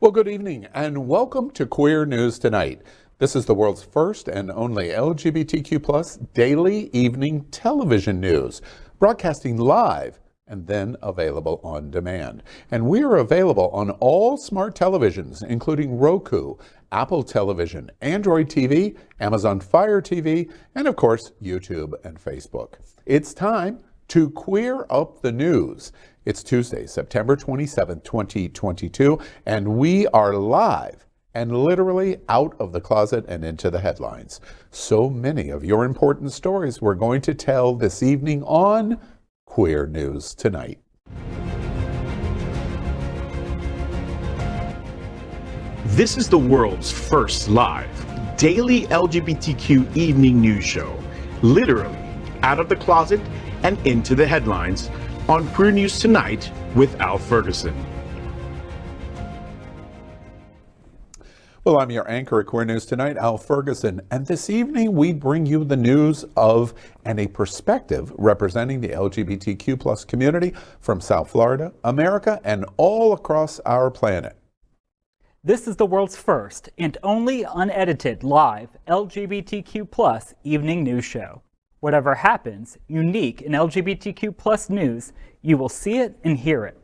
Well, good evening and welcome to Queer News Tonight. This is the world's first and only LGBTQ plus daily evening television news, broadcasting live and then available on demand. And we are available on all smart televisions, including Roku, Apple Television, Android TV, Amazon Fire TV, and of course, YouTube and Facebook. It's time to queer up the news. It's Tuesday, September 27th, 2022, and we are live and literally out of the closet and into the headlines. So many of your important stories we're going to tell this evening on Queer News Tonight. This is the world's first live daily LGBTQ evening news show, literally out of the closet and into the headlines on Queer News Tonight with Al Ferguson. Well, I'm your anchor at Queer News Tonight, Al Ferguson, and this evening we bring you the news of and a perspective representing the LGBTQ plus community from South Florida, America, and all across our planet. This is the world's first and only unedited live LGBTQ plus evening news show. Whatever happens, unique in LGBTQ plus news, you will see it and hear it.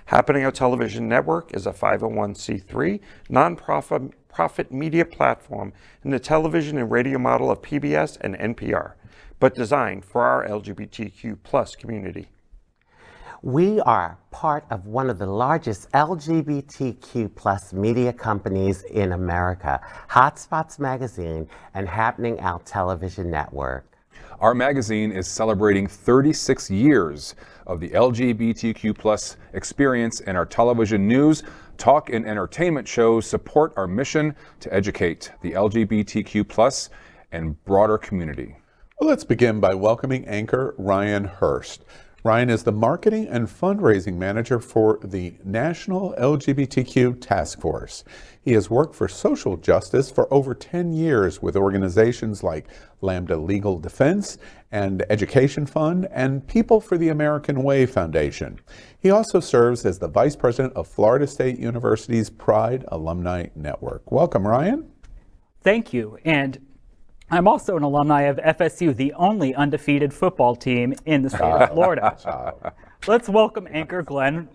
Happening on Television Network is a 501c3 nonprofit media platform in the television and radio model of PBS and NPR, but designed for our LGBTQ plus community. We are part of one of the largest LGBTQ plus media companies in America, Hotspots magazine and Happening Out Television Network. Our magazine is celebrating 36 years of the LGBTQ plus experience, and our television news, talk, and entertainment shows support our mission to educate the LGBTQ plus and broader community. Well, let's begin by welcoming anchor Ryan Hurst. Ryan is the marketing and fundraising manager for the National LGBTQ Task Force. He has worked for social justice for over 10 years with organizations like Lambda Legal Defense and Education Fund and People for the American Way Foundation. He also serves as the vice president of Florida State University's Pride Alumni Network. Welcome, Ryan. Thank you. And I'm also an alumni of FSU, the only undefeated football team in the state of Florida. Let's welcome anchor Glen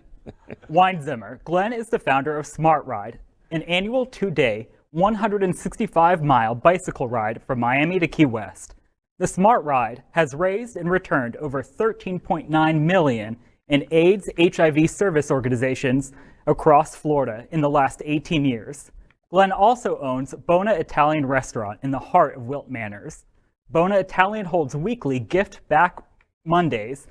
Weinzimer. Glen is the founder of Smart Ride, an annual 2-day, 165-mile bicycle ride from Miami to Key West. The Smart Ride has raised and returned over $13.9 million in AIDS HIV service organizations across Florida in the last 18 years. Glen also owns Bona Italian Restaurant in the heart of Wilt Manors. Bona Italian holds weekly Gift Back Mondays.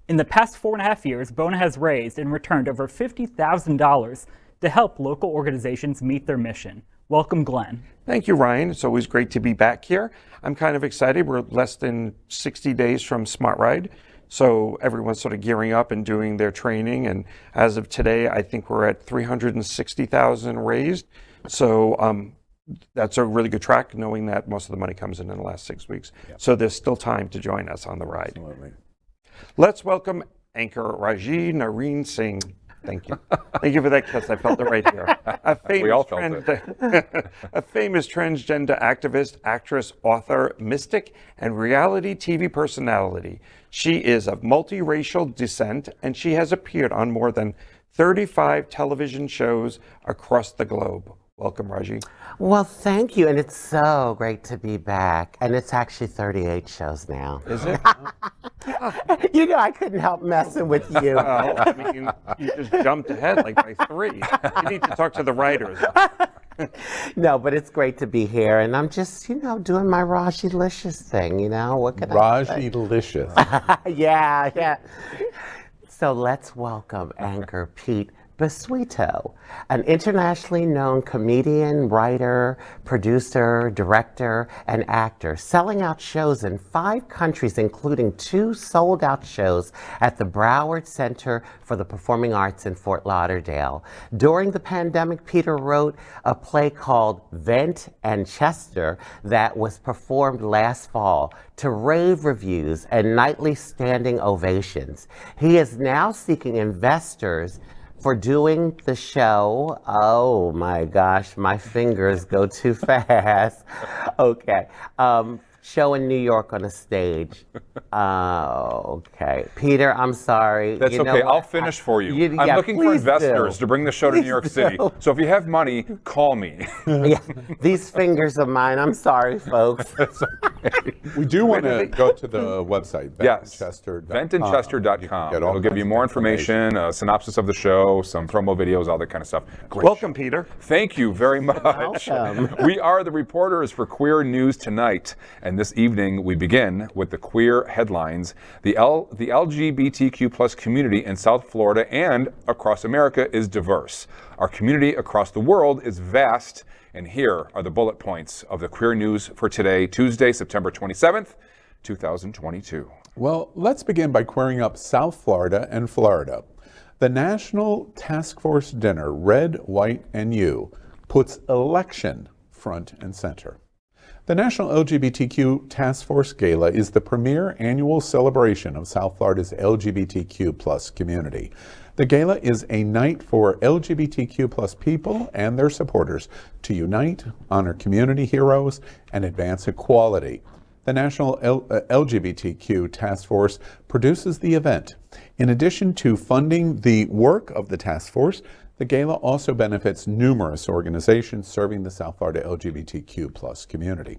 In the past 4.5 years, Bona has raised and returned over $50,000 to help local organizations meet their mission. Welcome, Glen. Thank you, Ryan. It's always great to be back here. I'm kind of excited. We're less than 60 days from Smart Ride. So everyone's sort of gearing up and doing their training. And as of today, I think we're at 360,000 raised. So that's a really good track, knowing that most of the money comes in the last 6 weeks. Yep. So there's still time to join us on the ride. Absolutely. Let's welcome anchor Rajee Narine-Singh. Thank you. Thank you for that kiss. I felt it right here. We all felt it. A famous transgender activist, actress, author, mystic, and reality TV personality. She is of multiracial descent, and she has appeared on more than 35 television shows across the globe. Welcome, Rajee. Well, thank you, and it's so great to be back. And it's actually 38 shows now. Is it? You know, I couldn't help messing with you. Well, I mean, you just jumped ahead like by 3. You need to talk to the writers. No, but it's great to be here, and I'm just, you know, doing my Rajee-licious thing, you know? What can I say? Rajee-licious. Yeah. So let's welcome anchor Pete Bisuito, an internationally known comedian, writer, producer, director, and actor, selling out shows in 5 countries, including 2 sold-out shows at the Broward Center for the Performing Arts in Fort Lauderdale. During the pandemic, Peter wrote a play called Vent and Chester that was performed last fall to rave reviews and nightly standing ovations. He is now seeking investors for doing the show. Oh my gosh, my fingers go too fast. Okay. Show in New York on a stage. Okay. Peter, I'm sorry. That's okay. I'll finish for you. I'm looking for investors to bring the show to New York City. So if you have money, call me. Yeah, these fingers of mine. I'm sorry, folks. That's okay. We do want to go to the website, VentonChester.com. It'll give you more information, a synopsis of the show, some promo videos, all that kind of stuff. Great Welcome, show. Peter. Thank you very much. Welcome. We are the reporters for Queer News Tonight, and this evening we begin with the queer headlines. The LGBTQ plus community in South Florida and across America is diverse. Our community across the world is vast, and here are the bullet points of the queer news for today, Tuesday, September 27th, 2022. Well, let's begin by queering up South Florida and Florida. The National Task Force Dinner, Red, White, and You, puts election front and center. The National LGBTQ Task Force Gala is the premier annual celebration of South Florida's LGBTQ plus community. The gala is a night for LGBTQ plus people and their supporters to unite, honor community heroes, and advance equality. The National LGBTQ Task Force produces the event. In addition to funding the work of the task force, the gala also benefits numerous organizations serving the South Florida LGBTQ plus community.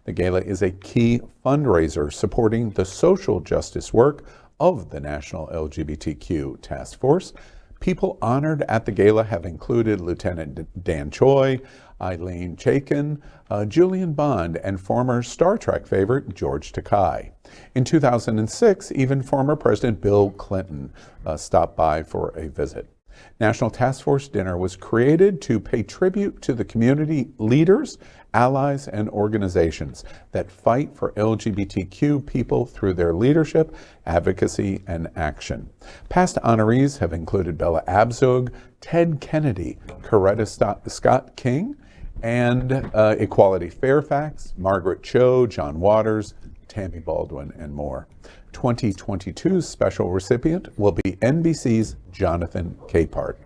The gala is a key fundraiser supporting the social justice work of the National LGBTQ Task Force. People honored at the gala have included Lieutenant Dan Choi, Eileen Chaikin, Julian Bond, and former Star Trek favorite George Takei. In 2006, even former President Bill Clinton stopped by for a visit. National Task Force Dinner was created to pay tribute to the community leaders, allies, and organizations that fight for LGBTQ people through their leadership, advocacy, and action. Past honorees have included Bella Abzug, Ted Kennedy, Coretta Scott King, and Equality Fairfax, Margaret Cho, John Waters, Tammy Baldwin, and more. 2022's special recipient will be NBC's Jonathan Capehart.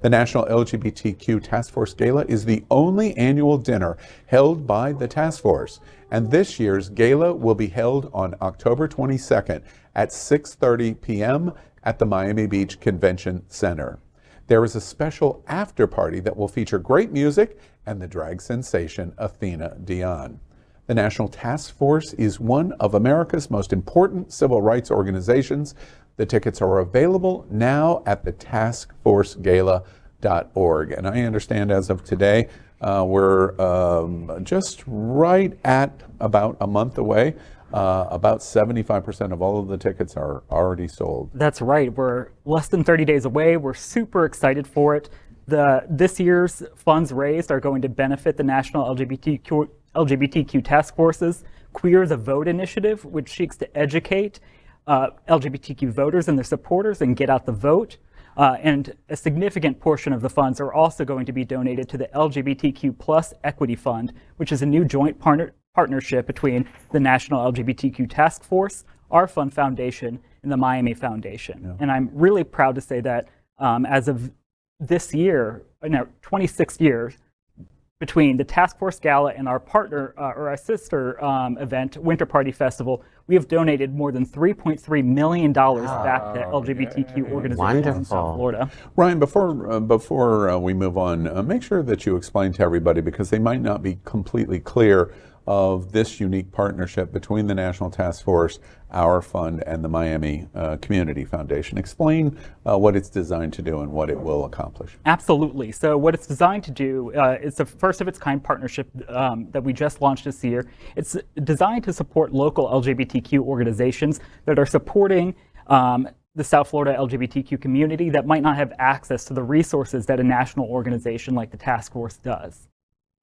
The National LGBTQ Task Force Gala is the only annual dinner held by the task force, and this year's gala will be held on October 22nd at 6:30 p.m. at the Miami Beach Convention Center. There is a special after party that will feature great music and the drag sensation Athena Dion. The National Task Force is one of America's most important civil rights organizations. The tickets are available now at the taskforcegala.org. And I understand as of today, we're just right at about a month away. About 75% of all of the tickets are already sold. That's right. We're less than 30 days away. We're super excited for it. This year's funds raised are going to benefit the National LGBTQ Task Force's Queer the Vote initiative, which seeks to educate LGBTQ voters and their supporters and get out the vote. And a significant portion of the funds are also going to be donated to the LGBTQ Plus Equity Fund, which is a new joint partnership between the National LGBTQ Task Force, our Fund Foundation, and the Miami Foundation. Yeah. And I'm really proud to say that as of this year, 26 years, between the Task Force Gala and our partner, or our sister event, Winter Party Festival, we have donated more than $3.3 million back to LGBTQ organizations in South Florida. Ryan, before we move on, make sure that you explain to everybody, because they might not be completely clear of this unique partnership between the National Task Force, our fund, and the Miami Community Foundation. Explain what it's designed to do and what it will accomplish. Absolutely. So what it's designed to do is the first of its kind partnership that we just launched this year. It's designed to support local LGBTQ organizations that are supporting the South Florida LGBTQ community that might not have access to the resources that a national organization like the Task Force does.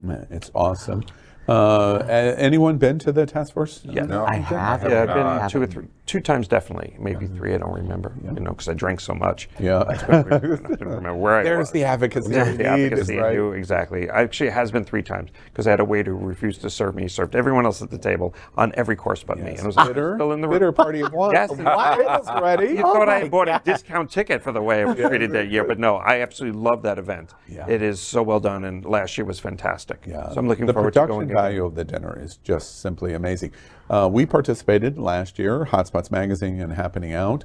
It's awesome. Anyone been to the task force? Yeah, I have. Yeah, I've been 2 times definitely, maybe 3. I don't remember, you know, because I drank so much. Yeah. I didn't remember where I was. There's the advocacy. There's the need, advocacy. right? Exactly. Actually, it has been 3 times because I had a waiter who refused to serve me. He served everyone else at the table on every course but me. And it was still in the room. Bitter party of one. Yes. Why is ready? You thought I bought a discount ticket for the way I was treated that year, but no, I absolutely love that event. Yeah. It is so well done, and last year was fantastic. Yeah. So I'm looking the forward to going production value of the dinner is just simply amazing. We participated last year, Hotspots Magazine and Happening Out.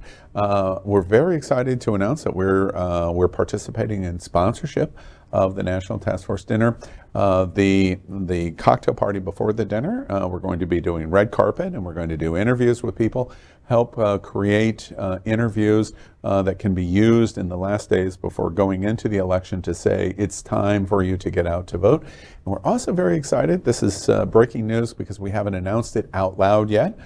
We're very excited to announce that we're participating in sponsorship of the National Task Force dinner. The cocktail party before the dinner, we're going to be doing red carpet, and we're going to do interviews with people, help create interviews that can be used in the last days before going into the election to say it's time for you to get out to vote. And we're also very excited. This is breaking news because we haven't announced it out loud yet.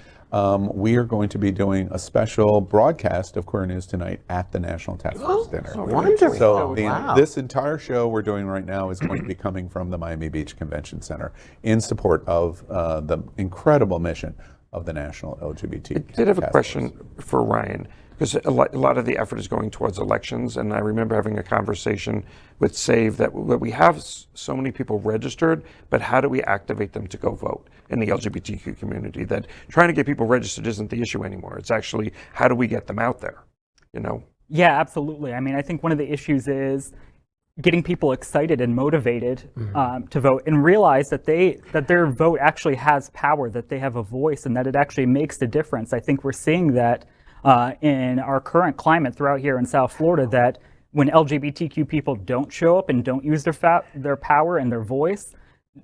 We are going to be doing a special broadcast of Queer News Tonight at the National Task Force dinner. Wonderful. So Wow. this entire show we're doing right now is going to be coming from the Miami Beach Convention Center in support of the incredible mission of the National LGBT. I did have a Task question Force. for Ryan, because a lot of the effort is going towards elections, and I remember having a conversation with SAVE that we have so many people registered, but how do we activate them to go vote in the LGBTQ community? That trying to get people registered isn't the issue anymore. It's actually how do we get them out there, you know? Yeah, absolutely. I mean, I think one of the issues is getting people excited and motivated to vote, and realize that their vote actually has power, that they have a voice, and that it actually makes a difference. I think we're seeing that in our current climate throughout here in South Florida, that when LGBTQ people don't show up and don't use their power and their voice,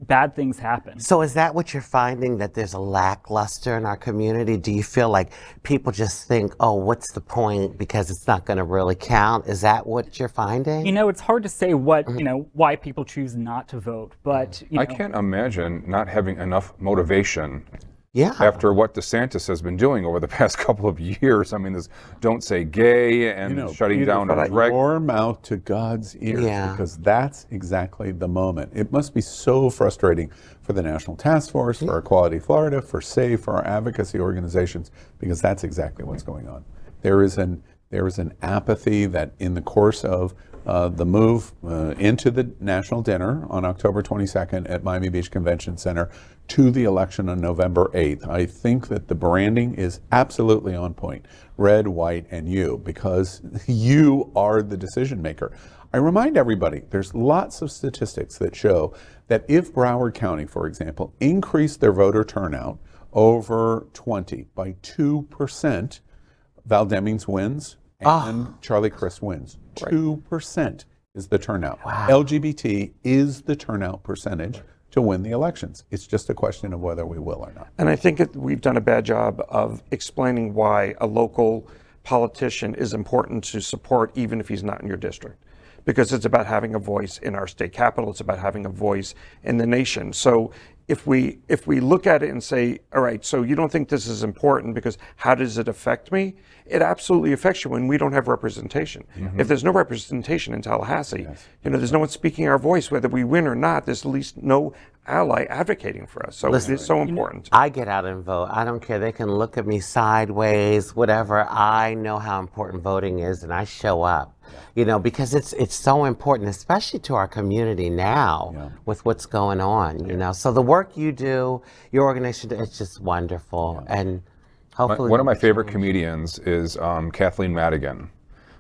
bad things happen. So is that what you're finding, that there's a lackluster in our community? Do you feel like people just think, oh, what's the point because it's not going to really count? Is that what you're finding? You know, it's hard to say what, you know, why people choose not to vote, but you know, I can't imagine not having enough motivation Yeah. after what DeSantis has been doing over the past couple of years. I mean, this "Don't Say Gay" and shutting down drag. Your mouth to God's ears, Yeah. because that's exactly the moment. It must be so frustrating for the National Task Force, for Equality Florida, for SAVE, for our advocacy organizations, because that's exactly what's going on. There is an apathy that in the course of the move into the national dinner on October 22nd at Miami Beach Convention Center to the election on November 8th, I think that the branding is absolutely on point. Red, white, and you, because you are the decision maker. I remind everybody, there's lots of statistics that show that if Broward County, for example, increased their voter turnout over 20 by 2%, Val Demings wins and Charlie Crist wins. 2% is the turnout. Wow. LGBT is the turnout percentage to win the elections. It's just a question of whether we will or not. And I think we've done a bad job of explaining why a local politician is important to support even if he's not in your district. Because it's about having a voice in our state capital, it's about having a voice in the nation. So if we look at it and say, all right, so you don't think this is important because how does it affect me? It absolutely affects you when we don't have representation. If there's no representation in Tallahassee, you know, there's no one speaking our voice, whether we win or not, there's at least no ally advocating for us. So it's so important. I get out and vote. I don't care. They can look at me sideways, whatever. I know how important voting is, and I show up. You know, because it's so important, especially to our community now with what's going on, you know. So the work you do, your organization, it's just wonderful. And hopefully One of my favorite comedians is Kathleen Madigan,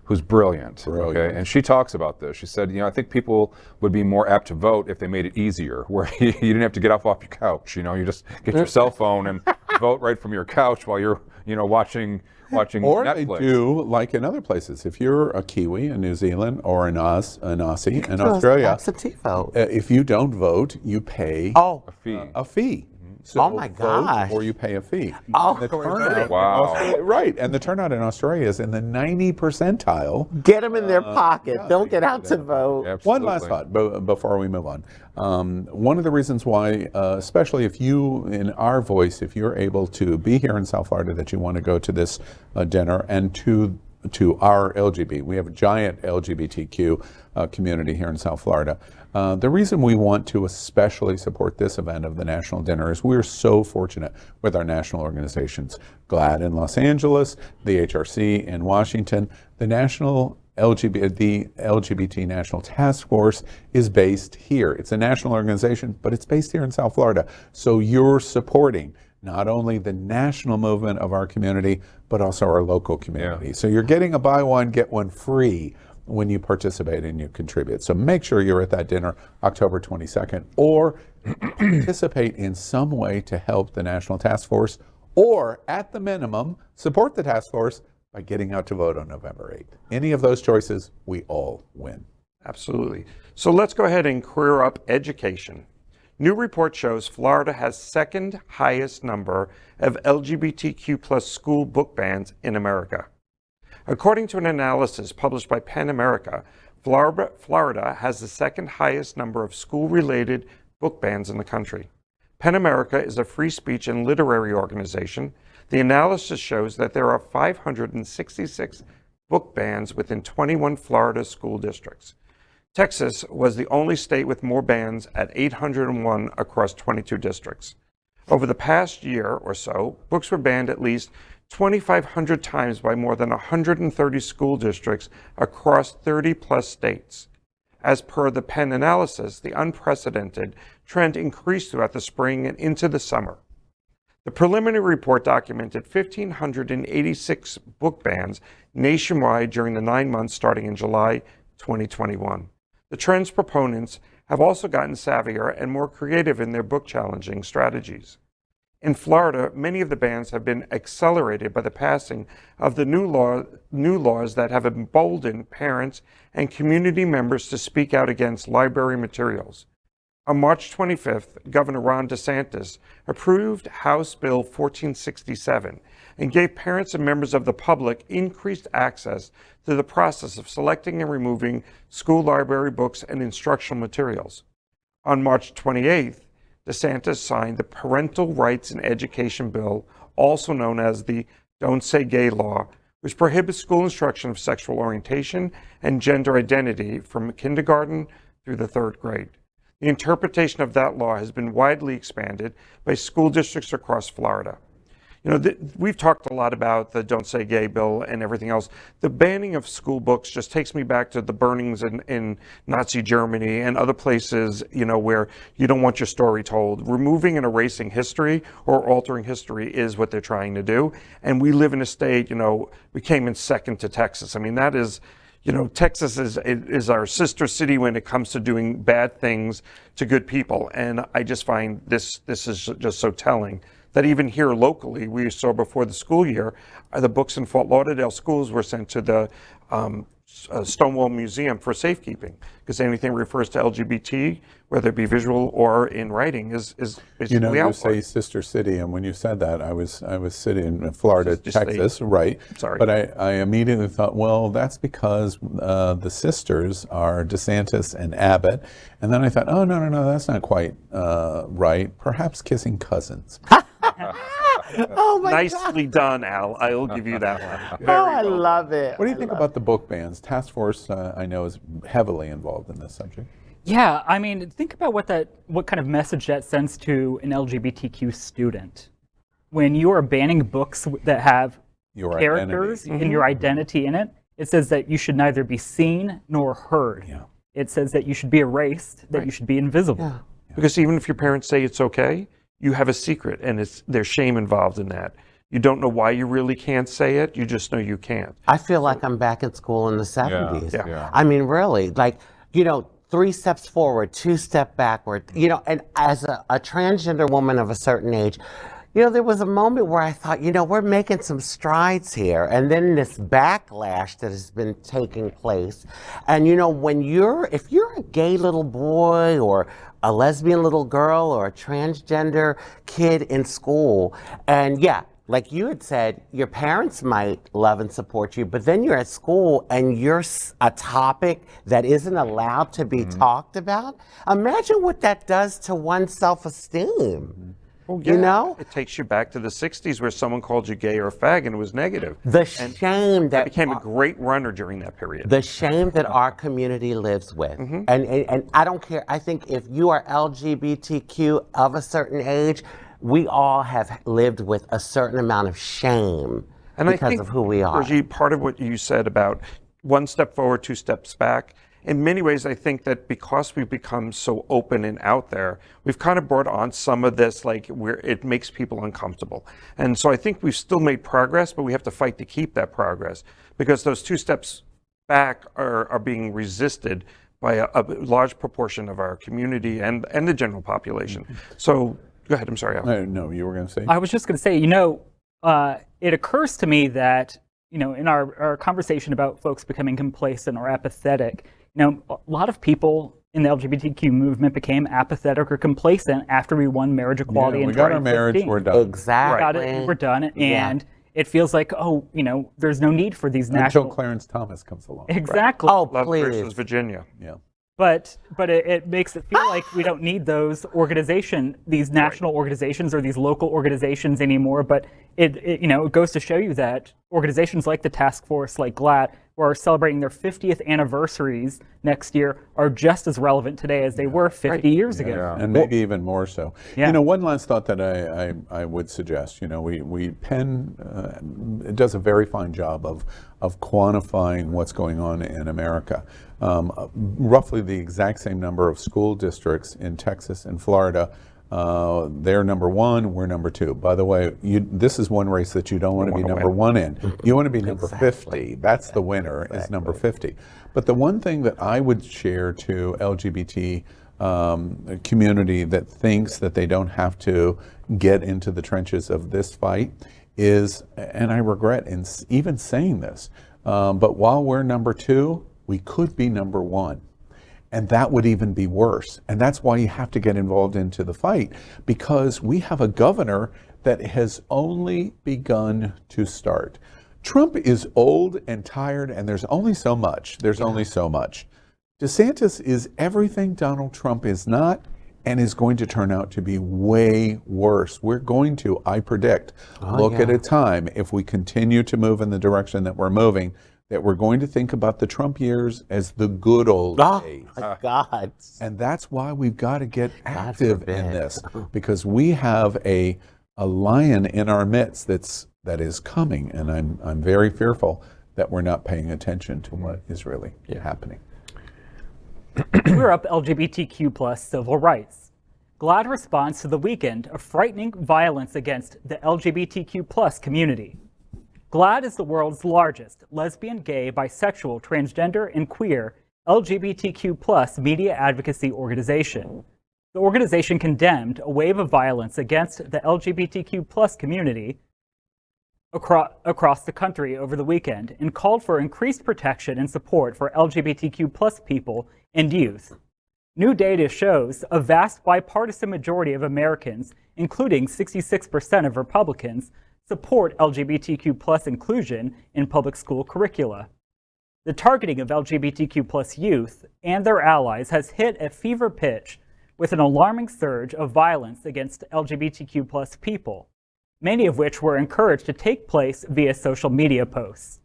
who's brilliant. Okay, and she talks about this. She said, you know, I think people would be more apt to vote if they made it easier, where you didn't have to get off your couch. You know, you just get your cell phone and vote right from your couch while you're, you know, watching Or Netflix. they do like in other places. If you're a Kiwi in New Zealand or an Aussie in Australia, absentee vote. If you don't vote, you pay Oh, a fee. a fee. So Oh my vote gosh. Or you pay a fee. Oh, The turnout Wow. right, and the turnout in Australia is in the 90 percentile. get them in their pocket. They'll get out to vote. One last thought before we move on. One of the reasons why, especially if you, in our voice, if you're able to be here in South Florida, that you want to go to this dinner and to to our LGBT. We have a giant LGBTQ community here in South Florida. The reason we want to especially support this event of the National Dinner is we're so fortunate with our national organizations. GLAAD in Los Angeles, the HRC in Washington, the LGBT National Task Force is based here. It's a national organization, but it's based here in South Florida. So you're supporting not only the national movement of our community, but also our local community. Yeah. So you're getting a buy one, get one free when you participate and you contribute. So make sure you're at that dinner October 22nd, or participate in some way to help the National Task Force, or at the minimum, support the task force by getting out to vote on November 8th. Any of those choices, we all win. Absolutely. So let's go ahead and queer up education. New report shows Florida has second highest number of LGBTQ plus school book bans in America. According to an analysis published by PEN America, Florida has the second highest number of school-related book bans in the country. PEN America is a free speech and literary organization. The analysis shows that there are 566 book bans within 21 Florida school districts. Texas was the only state with more bans at 801 across 22 districts. Over the past year or so, books were banned at least 2,500 times by more than 130 school districts across 30 plus states. As per the PEN analysis, the unprecedented trend increased throughout the spring and into the summer. The preliminary report documented 1,586 book bans nationwide during the 9 months starting in July 2021. The trend's proponents have also gotten savvier and more creative in their book challenging strategies. In Florida, many of the bans have been accelerated by the passing of the new laws that have emboldened parents and community members to speak out against library materials. On March 25th, Governor Ron DeSantis approved House Bill 1467 and gave parents and members of the public increased access to the process of selecting and removing school library books and instructional materials. On March 28th, DeSantis signed the Parental Rights in Education Bill, also known as the Don't Say Gay law, which prohibits school instruction of sexual orientation and gender identity from kindergarten through the 3rd grade. The interpretation of that law has been widely expanded by school districts across Florida. You know, we've talked a lot about the Don't Say Gay bill and everything else. The banning of school books just takes me back to the burnings in Nazi Germany and other places, you know, where you don't want your story told. Removing and erasing history or altering history is what they're trying to do. And we live in a state, you know, we came in second to Texas. I mean, that is, you know, Texas is our sister city when it comes to doing bad things to good people. And I just find this is just so telling that even here locally, we saw before the school year, the books in Fort Lauderdale schools were sent to the Stonewall Museum for safekeeping, because anything refers to LGBT, whether it be visual or in writing, is you know, you say sister city, and when you said that, I was sitting in Florida, Texas, state. Right? Sorry, but I immediately thought, well, that's because the sisters are DeSantis and Abbott, and then I thought, oh no, that's not quite right. Perhaps kissing cousins. Oh my Nicely done, Al. I'll give you that one. I love it. What do you think about the book bans? Task Force, I know, is heavily involved in this subject. Yeah, I mean, think about what kind of message that sends to an LGBTQ student. When you are banning books that have your characters and your identity in it, it says that you should neither be seen nor heard. Yeah. It says that you should be erased, that you should be invisible. Yeah. Because even if your parents say it's okay, you have a secret, and there's shame involved in that. You don't know why you really can't say it. You just know you can't. I feel like I'm back in school in the 70s. Yeah. I mean, really, like, you know, 3 steps forward, 2 steps backward. You know, and as a transgender woman of a certain age, you know, there was a moment where I thought, you know, we're making some strides here. And then this backlash that has been taking place. And, you know, if you're a gay little boy or a lesbian little girl or a transgender kid in school, and yeah, like you had said, your parents might love and support you, but then you're at school and you're a topic that isn't allowed to be talked about. Imagine what that does to one's self-esteem. Well, yeah, You know? it takes you back to the 60s where someone called you gay or a fag and it was negative. The shame that Became a great runner during that period. the shame that our community lives with. And I don't care. I think if you are LGBTQ of a certain age, we all have lived with a certain amount of shame because of who we are. Rajee, part of what you said about one step forward, two steps back, in many ways, I think that because we've become so open and out there, we've kind of brought on some of this, like, where it makes people uncomfortable. And so I think we've still made progress, but we have to fight to keep that progress because those two steps back are being resisted by a large proportion of our community and the general population. So go ahead, I'm sorry, Al. No, you were going to say? I was just going to say, it occurs to me that, in our conversation about folks becoming complacent or apathetic, a lot of people in the LGBTQ movement became apathetic or complacent after we won marriage equality in we got our marriage, 2015. we're done. Exactly. We got it, we're done, and it feels like, there's no need for these Until national... Clarence Thomas comes along. Exactly. Oh, Love please. versus Virginia. Yeah. But it makes it feel like we don't need these national organizations or these local organizations anymore. But it goes to show you that organizations like the task force, like GLAAD, who are celebrating their 50th anniversaries next year, are just as relevant today as they were 50 years ago. And maybe even more so. Yeah. One last thought that I would suggest. Penn it does a very fine job of quantifying what's going on in America. Roughly the exact same number of school districts in Texas and Florida. They're number one, we're number two. By the way, this is one race that you don't want to be number one in. You want to be number 50. That's the winner, is number 50. But the one thing that I would share to LGBT community that thinks that they don't have to get into the trenches of this fight is, and I regret even saying this, but while we're number two, we could be number one. And that would even be worse. And that's why you have to get involved into the fight, because we have a governor that has only begun to start. Trump is old and tired, and there's only so much. Only so much. DeSantis is everything Donald Trump is not, and is going to turn out to be way worse. We're going to, I predict, look at a time, if we continue to move in the direction that we're moving, that we're going to think about the Trump years as the good old days. My God. And that's why we've got to get active in this, because we have a lion in our midst that is coming, and I'm very fearful that we're not paying attention to what is really happening. We're up LGBTQ plus civil rights. GLAAD responds to the weekend of frightening violence against the LGBTQ plus community. GLAAD is the world's largest lesbian, gay, bisexual, transgender, and queer LGBTQ plus media advocacy organization. The organization condemned a wave of violence against the LGBTQ plus community across the country over the weekend and called for increased protection and support for LGBTQ plus people and youth. New data shows a vast bipartisan majority of Americans, including 66% of Republicans, support LGBTQ plus inclusion in public school curricula. The targeting of LGBTQ plus youth and their allies has hit a fever pitch with an alarming surge of violence against LGBTQ plus people, many of which were encouraged to take place via social media posts.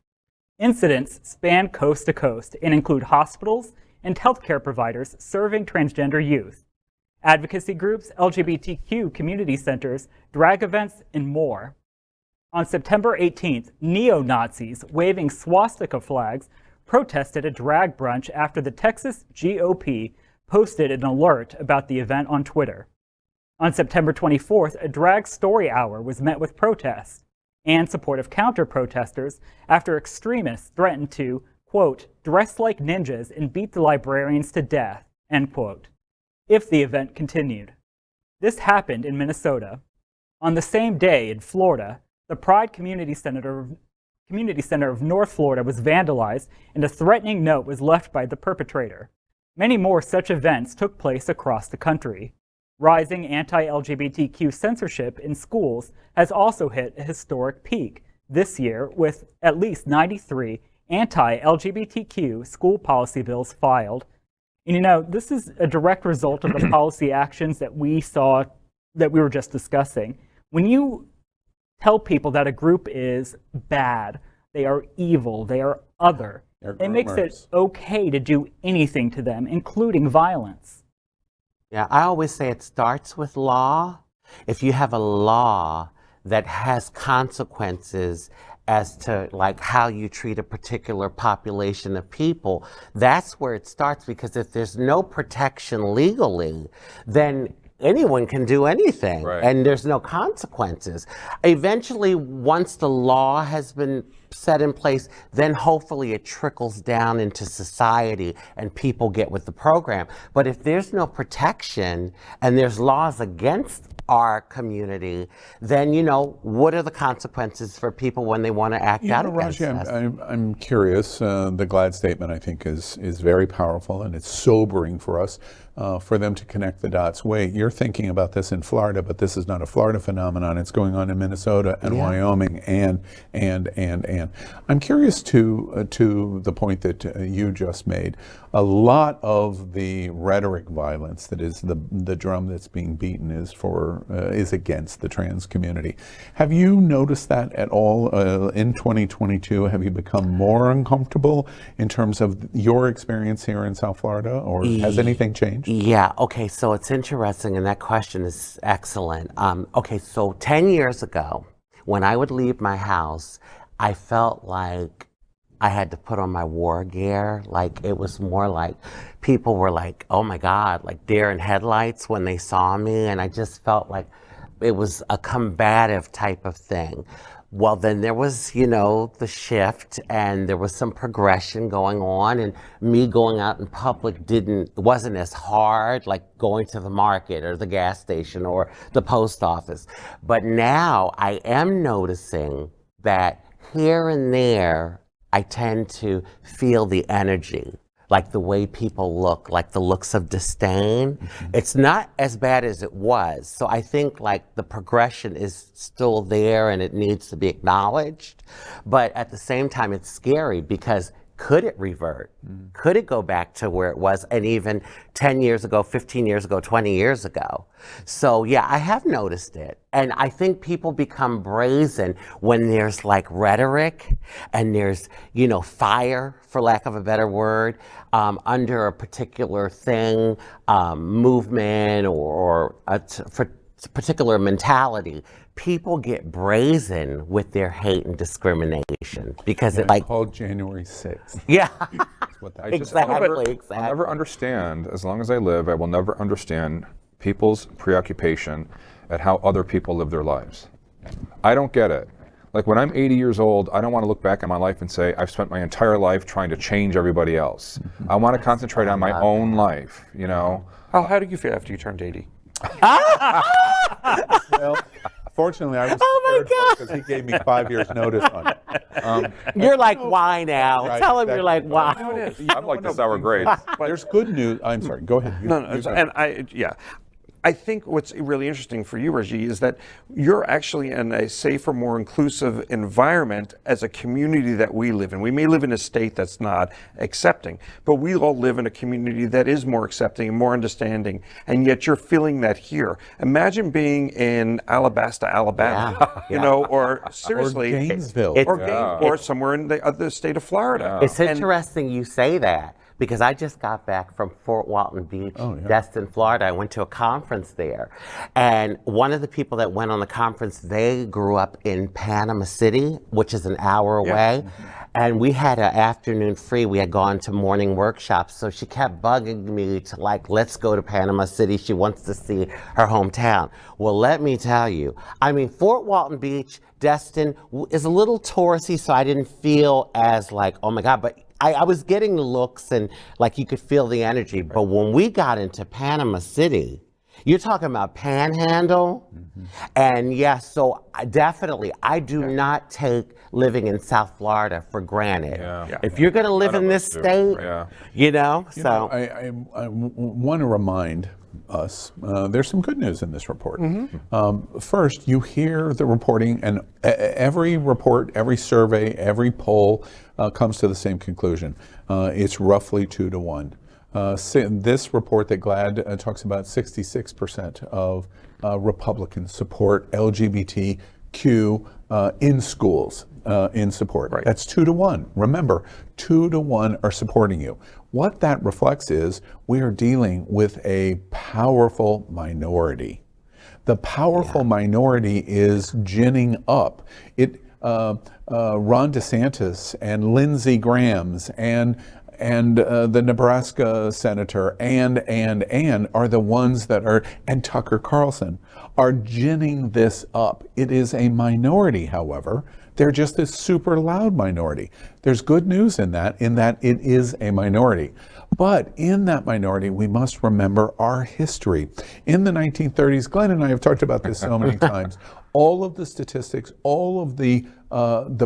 Incidents span coast to coast and include hospitals and healthcare providers serving transgender youth, advocacy groups, LGBTQ community centers, drag events, and more. On September 18th, neo-Nazis waving swastika flags protested a drag brunch after the Texas GOP posted an alert about the event on Twitter. On September 24th, a drag story hour was met with protests and support of counter-protesters after extremists threatened to, quote, dress like ninjas and beat the librarians to death, end quote, if the event continued. This happened in Minnesota. On the same day in Florida, the Pride Community Center of North Florida was vandalized and a threatening note was left by the perpetrator. Many more such events took place across the country. Rising anti-LGBTQ censorship in schools has also hit a historic peak this year, with at least 93 anti-LGBTQ school policy bills filed. And this is a direct result of the policy actions that we saw that we were just discussing. When you tell people that a group is bad, they are evil, they are other, it makes it okay to do anything to them, including violence. Yeah, I always say it starts with law. If you have a law that has consequences as to like how you treat a particular population of people, that's where it starts, because if there's no protection legally, then anyone can do anything, and there's no consequences. Eventually, once the law has been set in place, then hopefully it trickles down into society and people get with the program. But if there's no protection and there's laws against our community, then, you know, what are the consequences for people when they want to act out against us? I'm curious. The GLAAD statement, I think, is very powerful, and it's sobering for us, for them to connect the dots. Wait, you're thinking about this in Florida, but this is not a Florida phenomenon. It's going on in Minnesota and Wyoming, and. I'm curious to the point that you just made. A lot of the rhetoric violence that is the drum that's being beaten is against the trans community. Have you noticed that at all in 2022? Have you become more uncomfortable in terms of your experience here in South Florida, or has anything changed? Yeah, okay, so it's interesting, and that question is excellent. Okay, so 10 years ago, when I would leave my house, I felt like I had to put on my war gear. Like, it was more like people were like, oh my God, like deer in headlights when they saw me. And I just felt like it was a combative type of thing. Well, then there was, you know, the shift, and there was some progression going on, and me going out in public wasn't as hard, like going to the market or the gas station or the post office. But now I am noticing that here and there, I tend to feel the energy, like the way people look, like the looks of disdain. It's not as bad as it was. So I think like the progression is still there and it needs to be acknowledged. But at the same time, it's scary, because could it revert? Could it go back to where it was, and even 10 years ago, 15 years ago, 20 years ago? So yeah, I have noticed it. And I think people become brazen when there's like rhetoric and there's, you know, fire, for lack of a better word, under a particular thing, movement, or a particular mentality. People get brazen with their hate and discrimination, because it like called January 6th. Yeah, exactly. I'll never understand, as long as I live, I will never understand people's preoccupation at how other people live their lives. I don't get it. Like, when I'm 80 years old, I don't want to look back at my life and say, I've spent my entire life trying to change everybody else. I want to concentrate on my own life, you know? How did you feel after you turned 80? Well, fortunately, I was prepared because he gave me 5 years notice on it. You're like, why now? Right, Tell him you're like, why? I'm like the sour grapes. There's good news. I'm sorry, go ahead. I think what's really interesting for you, Rajee, is that you're actually in a safer, more inclusive environment as a community that we live in. We may live in a state that's not accepting, but we all live in a community that is more accepting and more understanding, and yet you're feeling that here. Imagine being in Alabasta, Alabama, you know, or seriously, or Gainesville, or somewhere in the other state of Florida. It's interesting you say that, because I just got back from Fort Walton Beach, Destin, Florida. I went to a conference there. And one of the people that went on the conference, they grew up in Panama City, which is an hour away. And we had an afternoon free. We had gone to morning workshops. So she kept bugging me to like, let's go to Panama City. She wants to see her hometown. Well, let me tell you, I mean, Fort Walton Beach, Destin is a little touristy, so I didn't feel as like, oh my God, but I was getting the looks and like you could feel the energy. But when we got into Panama City, you're talking about Panhandle. And yes, so definitely, I do not take living in South Florida for granted. If you're going to live in this state, you know, so. I want to remind us, there's some good news in this report. First, you hear the reporting, and every report, every survey, every poll comes to the same conclusion. It's roughly 2 to 1. This report that GLAAD talks about 66% of Republicans support LGBTQ in schools in support. Right. That's 2 to 1. Remember, 2 to 1 are supporting you. What that reflects is we are dealing with a powerful minority. The powerful minority is ginning up. Ron DeSantis and Lindsey Graham's and the Nebraska senator and are the ones that are, and Tucker Carlson, are ginning this up. It is a minority, however. They're just a super loud minority. There's good news in that it is a minority. But in that minority, we must remember our history. In the 1930s, Glenn and I have talked about this so many times, all of the statistics, all of the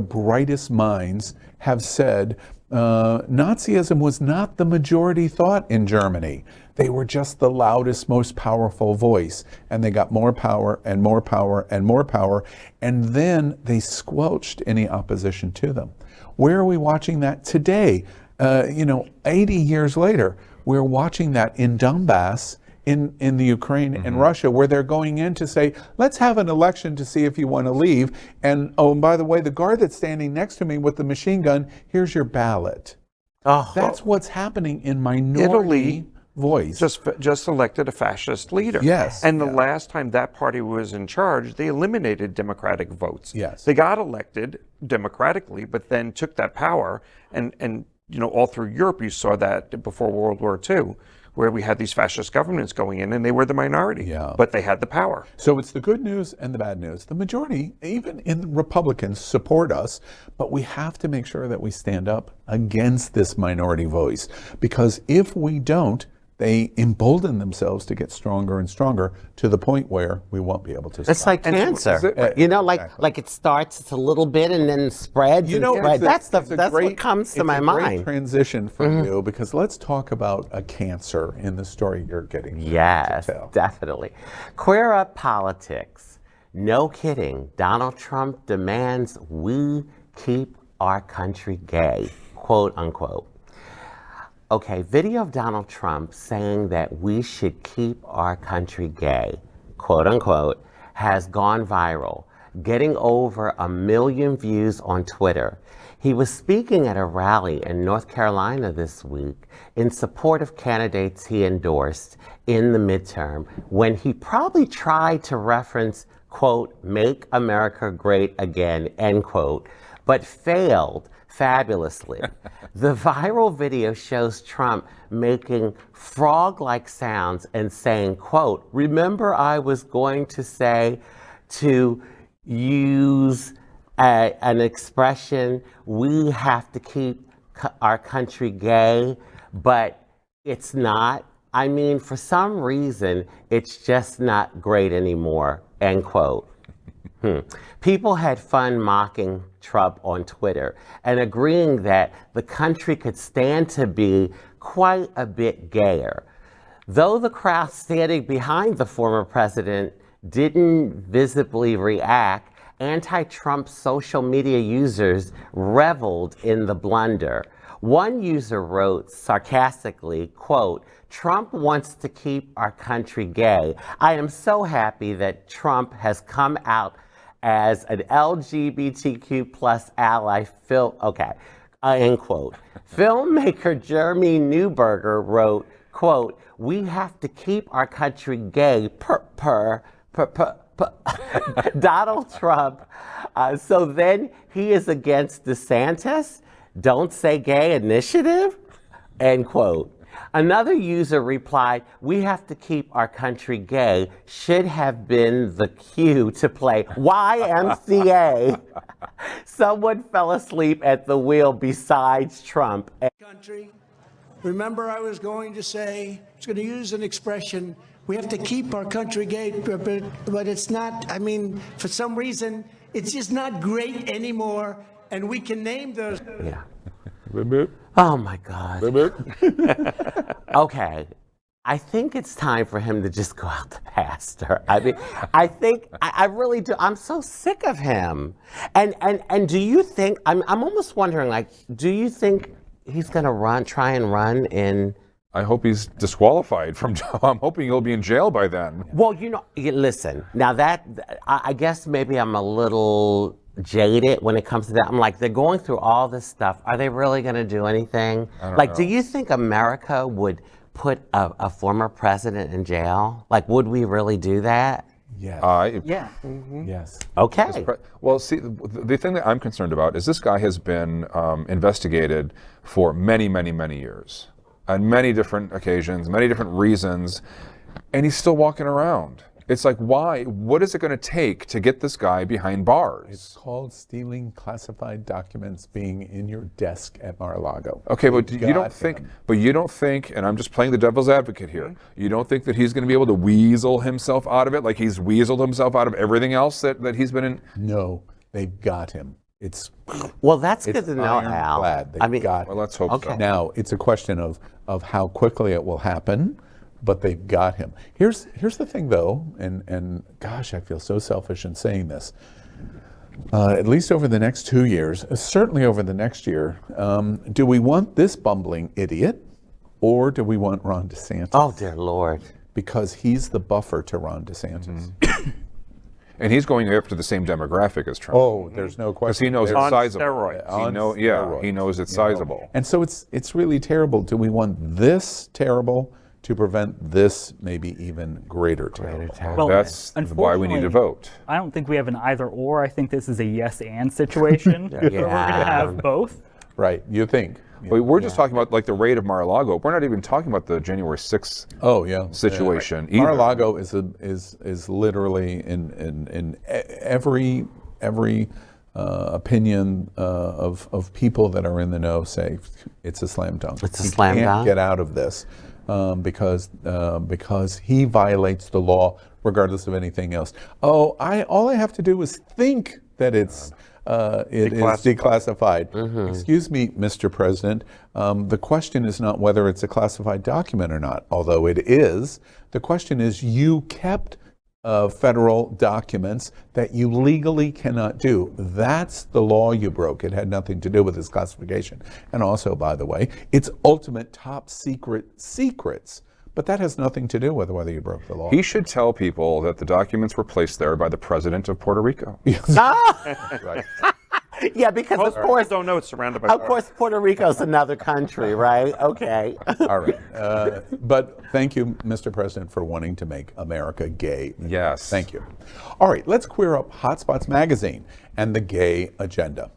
brightest minds have said Nazism was not the majority thought in Germany. They were just the loudest, most powerful voice, and they got more power and more power and more power, and then they squelched any opposition to them. Where are we watching that today? 80 years later, we're watching that in Donbass, in the Ukraine and Russia, where they're going in to say, let's have an election to see if you want to leave. And by the way, the guard that's standing next to me with the machine gun, here's your ballot. Oh, that's what's happening in minority Italy voice. Just elected a fascist leader. Yes. And the last time that party was in charge, they eliminated Democratic votes. Yes. They got elected democratically, but then took that power and all through Europe, you saw that before World War II, where we had these fascist governments going in, and they were the minority, but they had the power. So it's the good news and the bad news. The majority, even in Republicans, support us, but we have to make sure that we stand up against this minority voice, because if we don't, they embolden themselves to get stronger and stronger to the point where we won't be able to stop. It's like cancer. Like it starts, it's a little bit and then spreads. That's what comes to my mind. It's a great transition for you, because let's talk about a cancer in the story you're getting. Yes, to tell. definitely. Queer Up politics. No kidding. Donald Trump demands we keep our country gay, quote unquote. Okay, video of Donald Trump saying that we should keep our country gay, quote unquote, has gone viral, getting over 1 million views on Twitter. He was speaking at a rally in North Carolina this week in support of candidates he endorsed in the midterm when he probably tried to reference, quote, make America great again, end quote, but failed fabulously. The viral video shows Trump making frog-like sounds and saying, quote, remember I was going to say to use an expression, we have to keep our country gay, but it's not. I mean, for some reason, it's just not great anymore, end quote. People had fun mocking Trump on Twitter and agreeing that the country could stand to be quite a bit gayer. Though the crowd standing behind the former president didn't visibly react, anti-Trump social media users reveled in the blunder. One user wrote sarcastically, quote, Trump wants to keep our country gay. I am so happy that Trump has come out as an LGBTQ plus ally, end quote. Filmmaker Jeremy Neuberger wrote, quote, we have to keep our country gay, Donald Trump. So then he is against DeSantis? Don't say gay initiative? End quote. Another user replied, we have to keep our country gay should have been the cue to play YMCA. Someone fell asleep at the wheel besides Trump. Country. Remember I was going to use an expression, we have to keep our country gay, but it's not, I mean, for some reason, it's just not great anymore, and we can name those. Yeah. Oh my God. Okay. I think it's time for him to just go out to pasture. I mean, I really do. I'm so sick of him. And do you think, I'm almost wondering, like, do you think he's going to try and run in I hope he's disqualified from. I'm hoping he'll be in jail by then. Well, listen, now I guess maybe I'm a little jaded when it comes to that. I'm like, they're going through all this stuff. Are they really going to do anything? Like, do you think America would put a former president in jail? Like, would we really do that? Yes. Yeah. Yes. Okay. Well, see, the thing that I'm concerned about is this guy has been investigated for many, many, many years, on many different occasions, many different reasons, and he's still walking around. It's like, why? What is it going to take to get this guy behind bars? It's called stealing classified documents being in your desk at Mar-a-Lago. Okay, but you don't think, and I'm just playing the devil's advocate here, you don't think that he's going to be able to weasel himself out of it like he's weaseled himself out of everything else that he's been in? No, they've got him. Well, that's good to know, Al. Got him. Well, let's hope so. Now, it's a question of how quickly it will happen, but they've got him. Here's the thing, though, and gosh, I feel so selfish in saying this. At least over the next 2 years, certainly over the next year, do we want this bumbling idiot, or do we want Ron DeSantis? Oh, dear Lord. Because he's the buffer to Ron DeSantis. And he's going after the same demographic as Trump. Oh, there's no question. Because he knows it's sizable. Steroids. He knows it's sizable. And so it's really terrible. Do we want this terrible to prevent this maybe even greater terrible? Well, that's why we need to vote. I don't think we have an either or. I think this is a yes and situation. Where we're going to have both. Right. You think? But we're just talking about like the raid of Mar-a-Lago. We're not even talking about the January 6th situation. Either. Mar-a-Lago is literally in every opinion of people that are in the know say it's a slam dunk. It's a slam dunk. He can't get out of this because he violates the law regardless of anything else. Oh, all I have to do is think that it is declassified. Excuse me, Mr. President. The question is not whether it's a classified document or not, although it is. The question is, you kept federal documents that you legally cannot do. That's the law you broke. It had nothing to do with this classification. And also, by the way, it's ultimate top secret secrets. But that has nothing to do with whether you broke the law. He should tell people that the documents were placed there by the president of Puerto Rico. Right. Yeah, because Most of course, don't know it's surrounded by. Of course, Puerto Rico's another country, right? Okay. All right. But thank you, Mr. President, for wanting to make America gay. Yes. Thank you. All right, let's queer up Hotspots magazine and the gay agenda.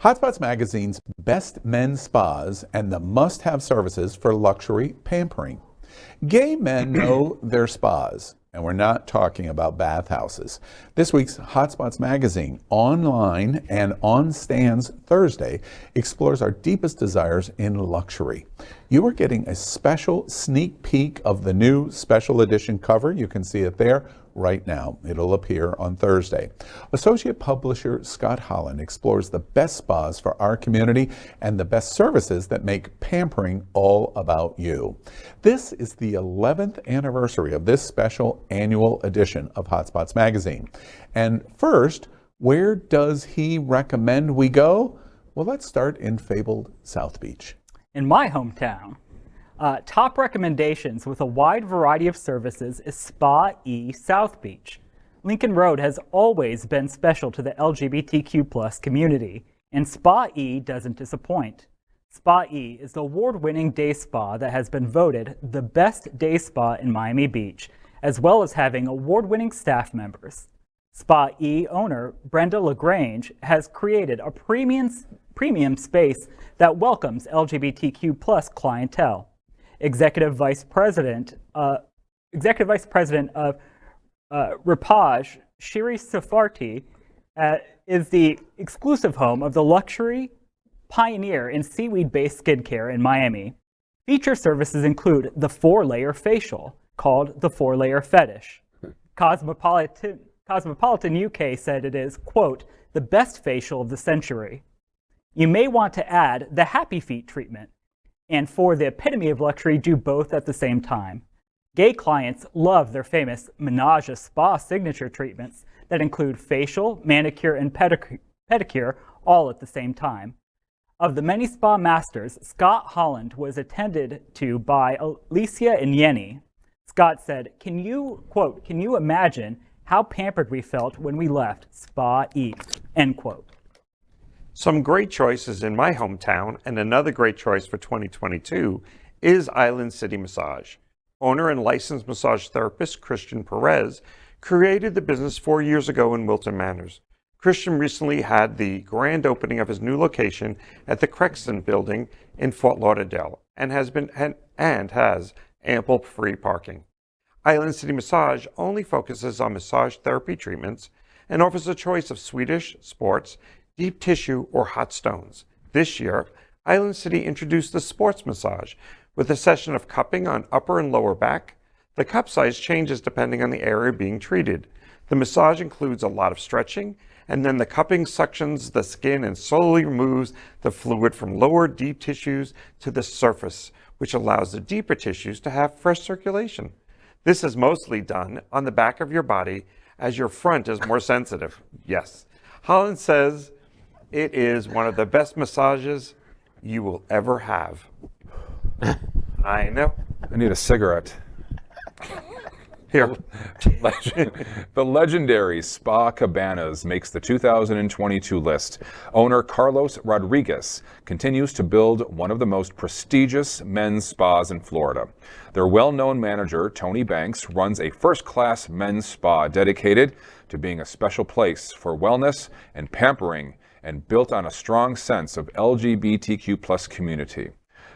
Hotspots magazine's best men's spas and the must-have services for luxury pampering. Gay men know their spas, and we're not talking about bathhouses. This week's Hotspots magazine, online and on stands Thursday, explores our deepest desires in luxury. You are getting a special sneak peek of the new special edition cover. You can see it there right now. It'll appear on Thursday. Associate publisher Scott Holland explores the best spas for our community and the best services that make pampering all about you. This is the 11th anniversary of this special annual edition of Hotspots magazine. And first, where does he recommend we go? Well, let's start in fabled South Beach. In my hometown, top recommendations with a wide variety of services is Spa E South Beach. Lincoln Road has always been special to the LGBTQ+ community, and Spa E doesn't disappoint. Spa E is the award-winning day spa that has been voted the best day spa in Miami Beach, as well as having award-winning staff members. Spa E owner Brenda LaGrange has created a premium space that welcomes LGBTQ+ clientele. Executive Vice President of Rapaj, Shiri Safarti, is the exclusive home of the luxury pioneer in seaweed-based skincare in Miami. Feature services include the 4-layer facial, called the 4-layer fetish. Cosmopolitan UK said it is, quote, the best facial of the century. You may want to add the happy feet treatment, and for the epitome of luxury, do both at the same time. Gay clients love their famous Menage a Spa signature treatments that include facial, manicure, and pedicure all at the same time. Of the many spa masters, Scott Holland was attended to by Alicia and Yenny. Scott said, can you imagine how pampered we felt when we left Spa East, end quote. Some great choices in my hometown, and another great choice for 2022 is Island City Massage. Owner and licensed massage therapist Christian Perez created the business 4 years ago in Wilton Manors. Christian recently had the grand opening of his new location at the Crexton building in Fort Lauderdale and has ample free parking. Island City Massage only focuses on massage therapy treatments and offers a choice of Swedish, sports, deep tissue, or hot stones. This year, Island City introduced the sports massage with a session of cupping on upper and lower back. The cup size changes depending on the area being treated. The massage includes a lot of stretching, and then the cupping suctions the skin and slowly removes the fluid from lower deep tissues to the surface, which allows the deeper tissues to have fresh circulation. This is mostly done on the back of your body as your front is more sensitive. Yes. Holland says it is one of the best massages you will ever have. I know. I need a cigarette. Here. The legendary Spa Cabanas makes the 2022 list. Owner Carlos Rodriguez continues to build one of the most prestigious men's spas in Florida. Their well-known manager, Tony Banks, runs a first-class men's spa dedicated to being a special place for wellness and pampering and built on a strong sense of LGBTQ+ community.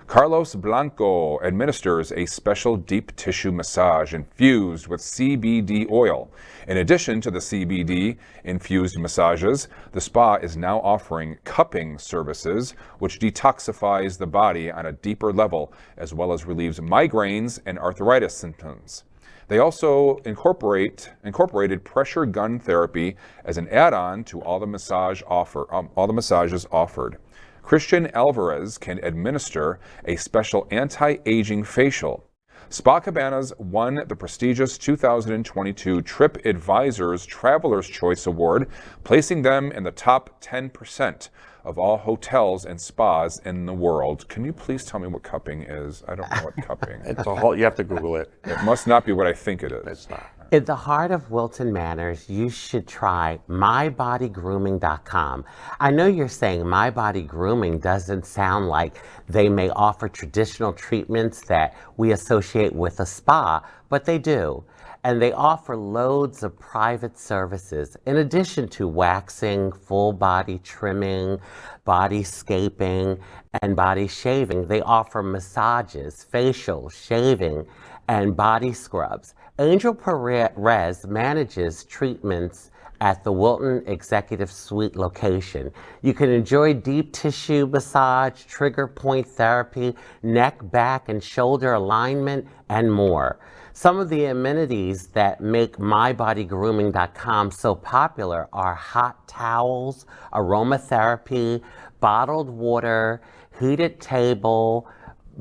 Carlos Blanco administers a special deep tissue massage infused with CBD oil. In addition to the CBD infused massages, the spa is now offering cupping services, which detoxifies the body on a deeper level, as well as relieves migraines and arthritis symptoms. They also incorporated pressure gun therapy as an add-on to all the massages offered. Christian Alvarez can administer a special anti-aging facial. Spa Cabanas won the prestigious 2022 Trip Advisor's Traveler's Choice Award, placing them in the top 10% of all hotels and spas in the world. Can you please tell me what cupping is? I don't know what cupping is. It's a whole, you have to Google it. It must not be what I think it is. It's not. In the heart of Wilton Manors, you should try mybodygrooming.com. I know you're saying My Body Grooming doesn't sound like they may offer traditional treatments that we associate with a spa, but they do. And they offer loads of private services. In addition to waxing, full body trimming, body scaping, and body shaving, they offer massages, facial, shaving, and body scrubs. Angel Perez manages treatments at the Wilton Executive Suite location. You can enjoy deep tissue massage, trigger point therapy, neck, back, and shoulder alignment, and more. Some of the amenities that make mybodygrooming.com so popular are hot towels, aromatherapy, bottled water, heated table,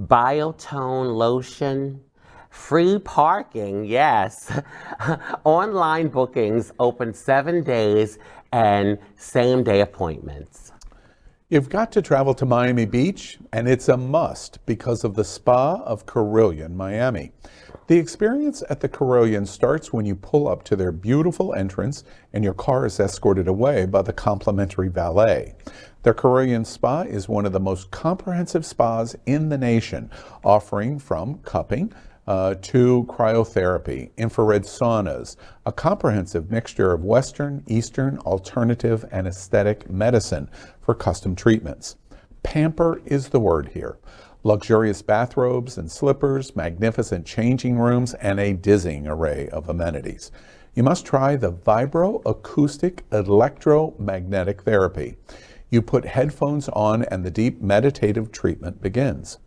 biotone lotion, free parking, yes, online bookings open 7 days, and same-day appointments. You've got to travel to Miami Beach, and it's a must because of the Spa of Carillon, Miami. The experience at the Carillon starts when you pull up to their beautiful entrance and your car is escorted away by the complimentary valet. The Carillon Spa is one of the most comprehensive spas in the nation, offering from cupping to cryotherapy, infrared saunas, a comprehensive mixture of Western, Eastern, alternative, and aesthetic medicine for custom treatments. Pamper is the word here. Luxurious bathrobes and slippers, magnificent changing rooms, and a dizzying array of amenities. You must try the vibroacoustic electromagnetic therapy. You put headphones on and the deep meditative treatment begins.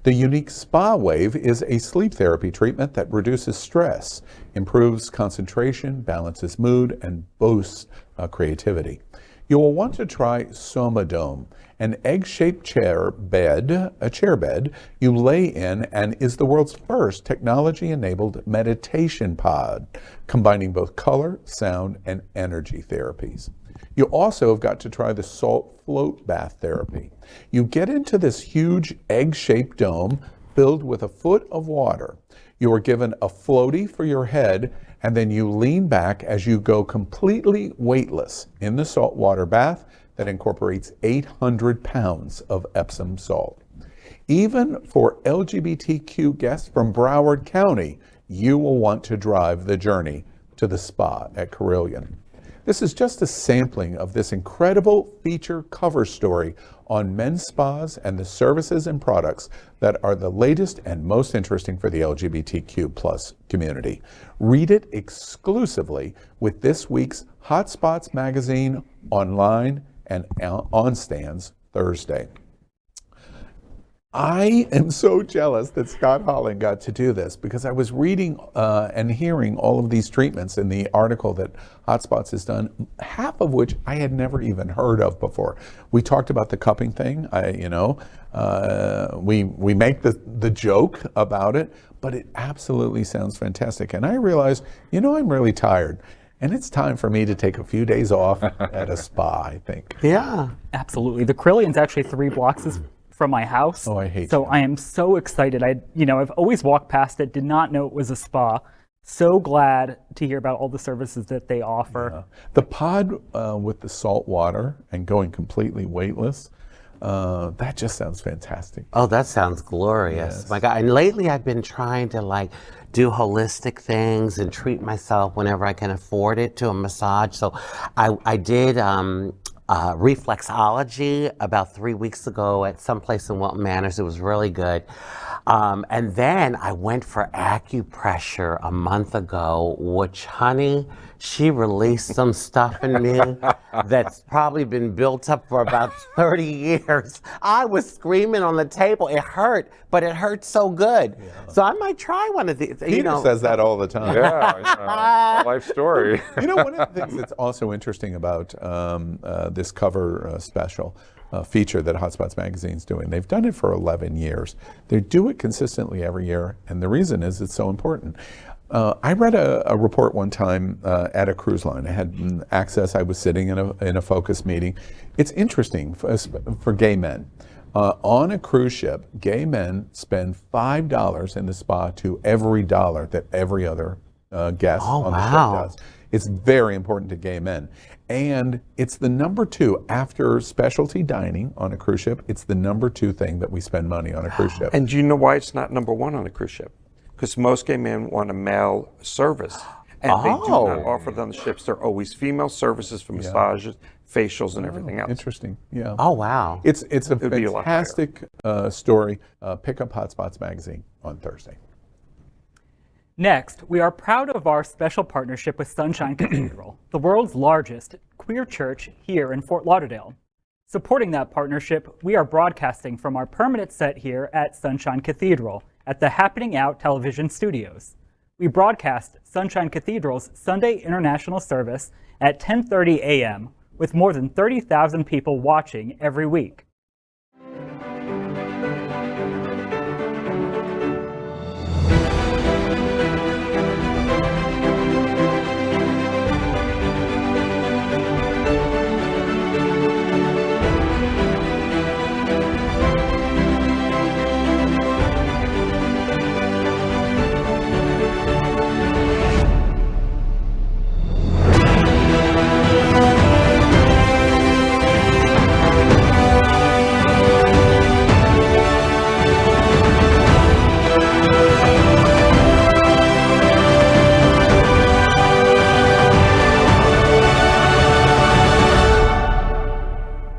The unique Spa Wave is a sleep therapy treatment that reduces stress, improves concentration, balances mood, and boosts creativity. You will want to try Somadome, an egg-shaped chair bed you lay in and is the world's first technology-enabled meditation pod, combining both color, sound, and energy therapies. You also have got to try the salt float bath therapy. You get into this huge egg-shaped dome filled with a foot of water. You are given a floaty for your head, and then you lean back as you go completely weightless in the saltwater bath that incorporates 800 pounds of Epsom salt. Even for LGBTQ guests from Broward County, you will want to drive the journey to the spa at Carilion. This is just a sampling of this incredible feature cover story on men's spas and the services and products that are the latest and most interesting for the LGBTQ plus community. Read it exclusively with this week's Hotspots magazine online and on stands Thursday. I am so jealous that Scott Holland got to do this, because I was reading and hearing all of these treatments in the article that Hotspots has done, half of which I had never even heard of before. We talked about the cupping thing. We make the joke about it, but it absolutely sounds fantastic. And I realized, I'm really tired. And it's time for me to take a few days off at a spa, I think. Yeah. Absolutely. The Carillion's actually 3 blocks from my house. Oh, I hate So you. I am so excited. I've always walked past it, did not know it was a spa. So glad to hear about all the services that they offer. Yeah. The pod with the salt water and going completely weightless, that just sounds fantastic. Oh, that sounds glorious. Yes. My God. And lately I've been trying to do holistic things and treat myself whenever I can afford it to a massage. So I did reflexology about 3 weeks ago at some place in Wilton Manors. It was really good. And then I went for acupressure a month ago, which, honey, she released some stuff in me that's probably been built up for about 30 years. I was screaming on the table. It hurt, but it hurt so good. Yeah. So I might try one of these. Peter says that all the time. Yeah, life story. One of the things that's also interesting about this cover special feature that Hotspots magazine's doing, they've done it for 11 years. They do it consistently every year, and the reason is it's so important. I read a report one time at a cruise line. I had access. I was sitting in a focus meeting. It's interesting for gay men. On a cruise ship, gay men spend $5 in the spa to every dollar that every other guest on the ship does. It's very important to gay men. And it's the number 2 after specialty dining on a cruise ship. It's the number 2 thing that we spend money on a cruise ship. And do you know why it's not number 1 on a cruise ship? Because most gay men want a male service, and they do not offer it on the ships. They're always female services for massages, facials, and everything else. Interesting. Yeah. Oh, wow. It's a fantastic story. Pick up Hotspots magazine on Thursday. Next, we are proud of our special partnership with Sunshine Cathedral, the world's largest queer church here in Fort Lauderdale. Supporting that partnership, we are broadcasting from our permanent set here at Sunshine Cathedral at the Happening Out television studios. We broadcast Sunshine Cathedral's Sunday International Service at 10:30 a.m. with more than 30,000 people watching every week.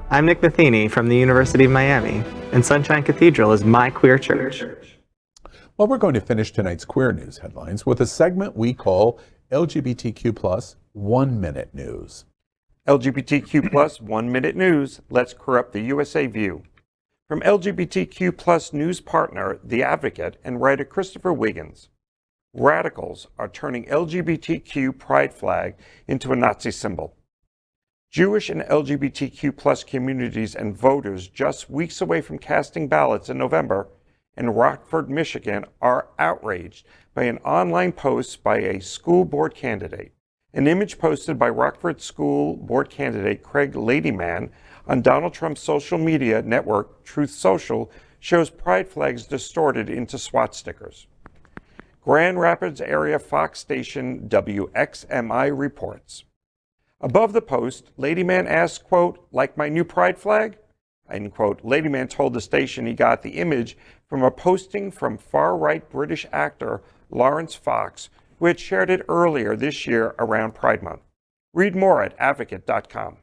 I'm Nick Matheny from the University of Miami, and Sunshine Cathedral is my queer church. Well, we're going to finish tonight's queer news headlines with a segment we call LGBTQ+ 1 Minute News. LGBTQ+ 1 Minute News. Let's corrupt the USA view. From LGBTQ+ news partner, The Advocate, and writer Christopher Wiggins. Radicals are turning LGBTQ pride flag into a Nazi symbol. Jewish and LGBTQ+ communities and voters just weeks away from casting ballots in November in Rockford, Michigan are outraged by an online post by a school board candidate An image posted by Rockford School Board candidate Craig Ladyman on Donald Trump's social media network, Truth Social, shows pride flags distorted into SWAT stickers. Grand Rapids area Fox station WXMI reports. Above the post, Ladyman asks, quote, "Like my new pride flag?" End quote. Ladyman told the station he got the image from a posting from far-right British actor Lawrence Fox, who had shared it earlier this year around Pride Month. Read more at advocate.com.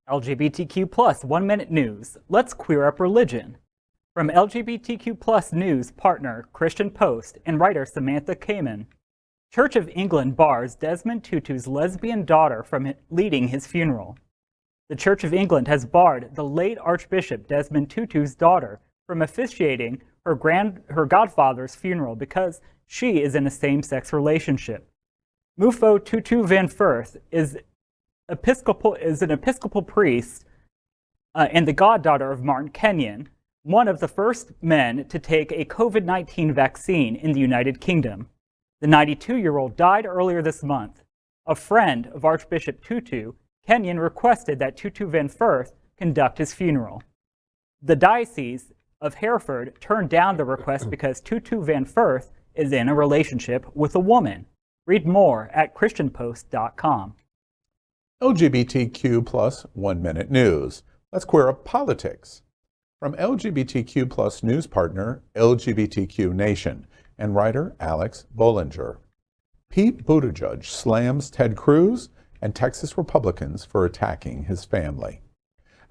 LGBTQ plus 1 Minute News. Let's queer up religion. From LGBTQ plus news partner Christian Post and writer Samantha Kamen. Church of England bars Desmond Tutu's lesbian daughter from leading his funeral. The Church of England has barred the late Archbishop Desmond Tutu's daughter from officiating her godfather's funeral because she is in a same-sex relationship. Mufo Tutu Van Firth is an Episcopal priest and the goddaughter of Martin Kenyon, one of the first men to take a COVID-19 vaccine in the United Kingdom. The 92-year-old died earlier this month. A friend of Archbishop Tutu, Kenyon, requested that Tutu Van Firth conduct his funeral. The Diocese of Hereford turned down the request because Tutu Van Firth is in a relationship with a woman. Read more at christianpost.com. LGBTQ plus 1 Minute News. Let's queer up politics. From LGBTQ plus news partner LGBTQ Nation and writer Alex Bollinger. Pete Buttigieg slams Ted Cruz and Texas Republicans for attacking his family.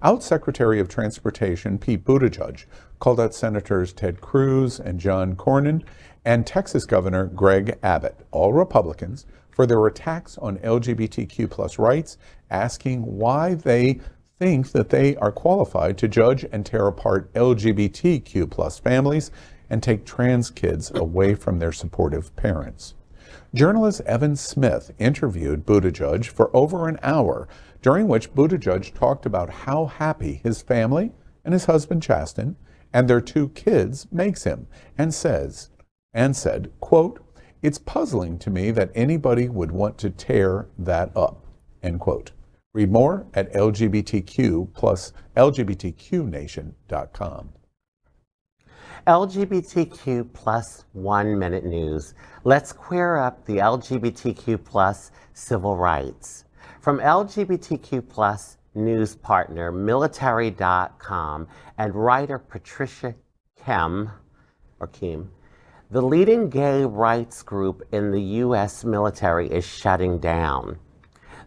Out Secretary of Transportation Pete Buttigieg called out Senators Ted Cruz and John Cornyn and Texas Governor Greg Abbott, all Republicans, for their attacks on LGBTQ plus rights, asking why they think that they are qualified to judge and tear apart LGBTQ plus families and take trans kids away from their supportive parents. Journalist Evan Smith interviewed Buttigieg for over an hour, during which Buttigieg talked about how happy his family and his husband Chasten and their 2 kids makes him, and said, quote, "It's puzzling to me that anybody would want to tear that up," end quote. Read more at LGBTQnation.com. LGBTQ plus 1 Minute News. Let's queer up the LGBTQ plus civil rights. From LGBTQ plus news partner military.com and writer Patricia Kim, the leading gay rights group in the U.S. military is shutting down.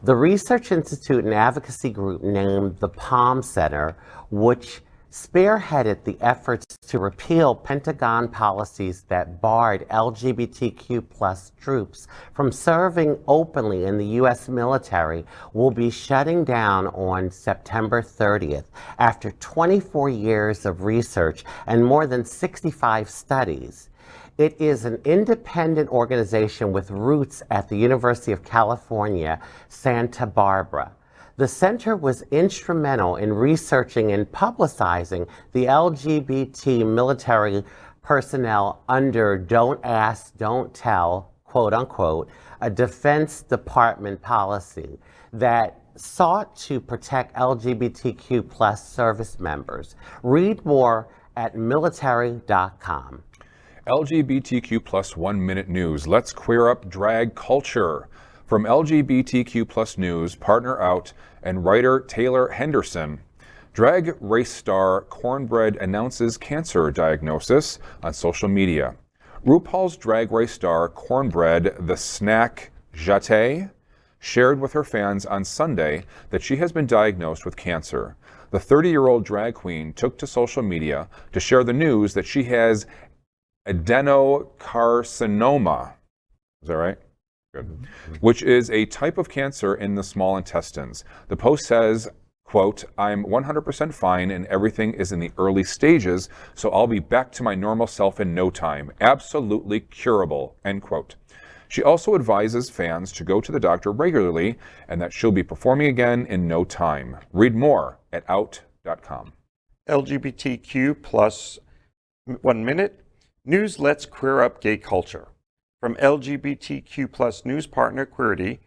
The research institute and advocacy group named the Palm Center, which spearheaded the efforts to repeal Pentagon policies that barred LGBTQ plus troops from serving openly in the U.S. military, will be shutting down on September 30th after 24 years of research and more than 65 studies. It is an independent organization with roots at the University of California, Santa Barbara. The center was instrumental in researching and publicizing the LGBT military personnel under Don't Ask, Don't Tell, quote unquote, a Defense Department policy that sought to protect LGBTQ plus service members. Read more at military.com. LGBTQ plus 1 Minute News. Let's queer up drag culture. From LGBTQ plus news, partner out and writer Taylor Henderson. Drag race star Cornbread announces cancer diagnosis on social media. RuPaul's Drag Race star Cornbread, the snack Jate, shared with her fans on Sunday that she has been diagnosed with cancer. The 30-year-old drag queen took to social media to share the news that she has adenocarcinoma. Is that right? Good. Which is a type of cancer in the small intestines. The post says, quote, "I'm 100% fine and everything is in the early stages, so I'll be back to my normal self in no time. Absolutely curable," end quote. She also advises fans to go to the doctor regularly and that she'll be performing again in no time. Read more at out.com. LGBTQ plus 1 minute news. Let's queer up gay culture. From LGBTQ plus news partner Queerty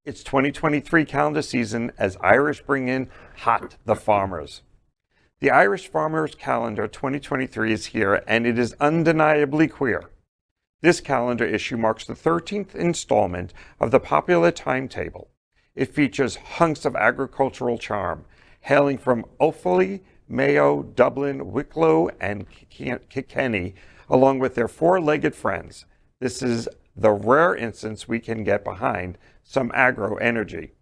It's 2023 calendar season as Irish bring in Hot the Farmers. The Irish Farmers Calendar 2023 is here, and it is undeniably queer. This calendar issue marks the 13th installment of the popular timetable. It features hunks of agricultural charm, hailing from Offaly, Mayo, Dublin, Wicklow, and Kilkenny, along with their four-legged friends. This is the rare instance we can get behind some agro energy.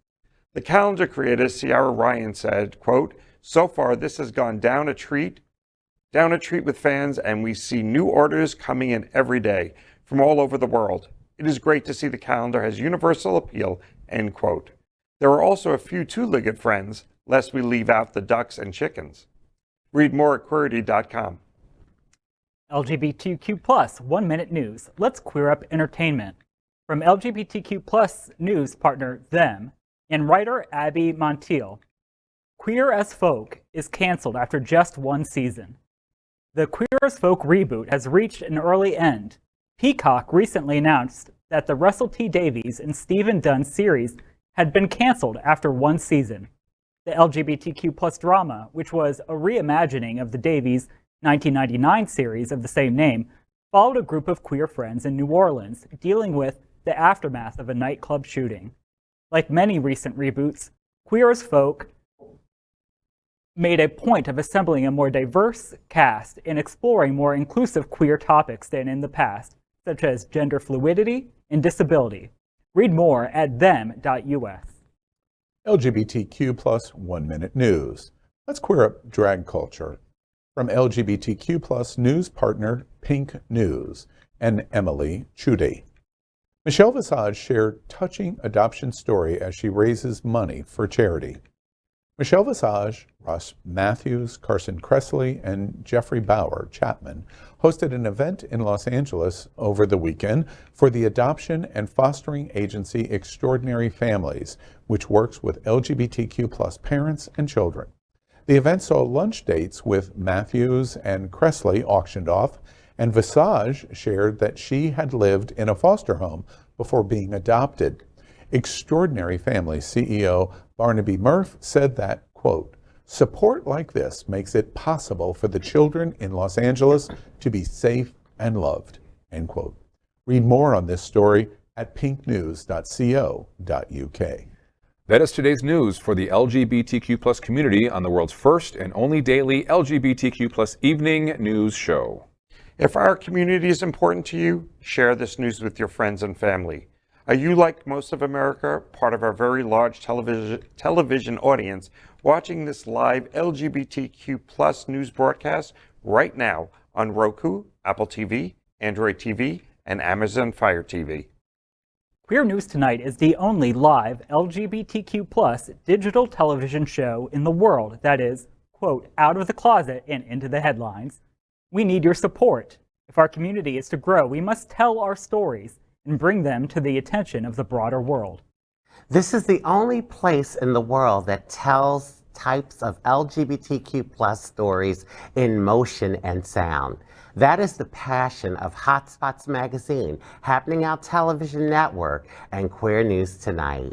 The calendar creator, Ciara Ryan, said, quote, "So far, this has gone down a treat with fans, and we see new orders coming in every day from all over the world. It is great to see the calendar has universal appeal," end quote. There are also a few two-legged friends, lest we leave out the ducks and chickens. Read more at queerity.com. LGBTQ plus 1 minute news. Let's queer up entertainment. From LGBTQ plus news partner Them and writer Abby Montiel, Queer as Folk is canceled after just one season. The Queer as Folk reboot has reached an early end. Peacock recently announced that the Russell T Davies and Stephen Dunn series had been canceled after one season. The LGBTQ plus drama, which was a reimagining of the Davies 1999 series of the same name, followed a group of queer friends in New Orleans dealing with the aftermath of a nightclub shooting. Like many recent reboots, Queer as Folk made a point of assembling a more diverse cast and exploring more inclusive queer topics than in the past, such as gender fluidity and disability. Read more at them.us. LGBTQ plus 1 minute news. Let's queer up drag culture. From LGBTQ plus news partner Pink News and Emily Chudy. Michelle Visage shared touching adoption story as she raises money for charity. Michelle Visage, Ross Matthews, Carson Kressley, and Jeffrey Bauer Chapman hosted an event in Los Angeles over the weekend for the adoption and fostering agency Extraordinary Families, which works with LGBTQ plus parents and children. The event saw lunch dates with Matthews and Kressley auctioned off, and Visage shared that she had lived in a foster home before being adopted. Extraordinary Families CEO Barnaby Murph said that, quote, "Support like this makes it possible for the children in Los Angeles to be safe and loved," end quote. Read more on this story at pinknews.co.uk. That is today's news for the LGBTQ plus community on the world's first and only daily LGBTQ plus evening news show. If our community is important to you, share this news with your friends and family. Are you, like most of America, part of our very large television audience, watching this live LGBTQ plus news broadcast right now on Roku, Apple TV, Android TV, and Amazon Fire TV? Queer News Tonight is the only live LGBTQ plus digital television show in the world that is, quote, out of the closet and into the headlines. We need your support. If our community is to grow, we must tell our stories and bring them to the attention of the broader world. This is the only place in the world that tells types of LGBTQ plus stories in motion and sound. That is the passion of Hotspots magazine, Happening Out Television Network, and Queer News Tonight.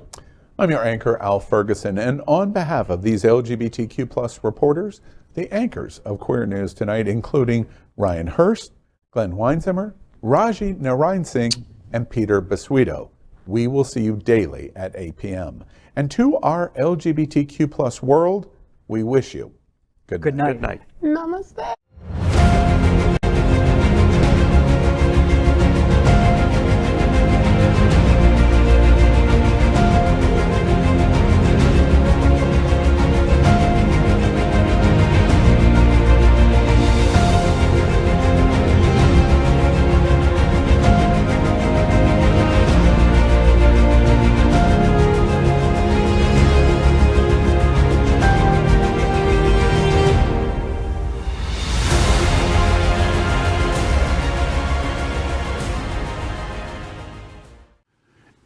I'm your anchor, Al Ferguson, and on behalf of these LGBTQ plus reporters, the anchors of Queer News Tonight, including Ryan Hurst, Glen Weinzimer, Rajee Narine-Singh, and Peter Bisuito. We will see you daily at 8 p.m. And to our LGBTQ plus world, we wish you good night. Good night. Namaste.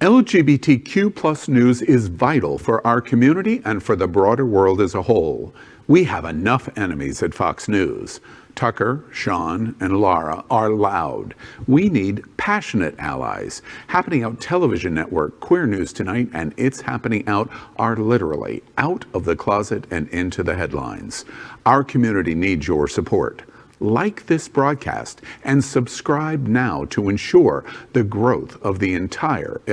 LGBTQ plus news is vital for our community and for the broader world as a whole. We have enough enemies at Fox News. Tucker, Sean, and Laura are loud. We need passionate allies. Happening Out Television Network, Queer News Tonight, and It's Happening Out are literally out of the closet and into the headlines. Our community needs your support. Like this broadcast and subscribe now to ensure the growth of the entire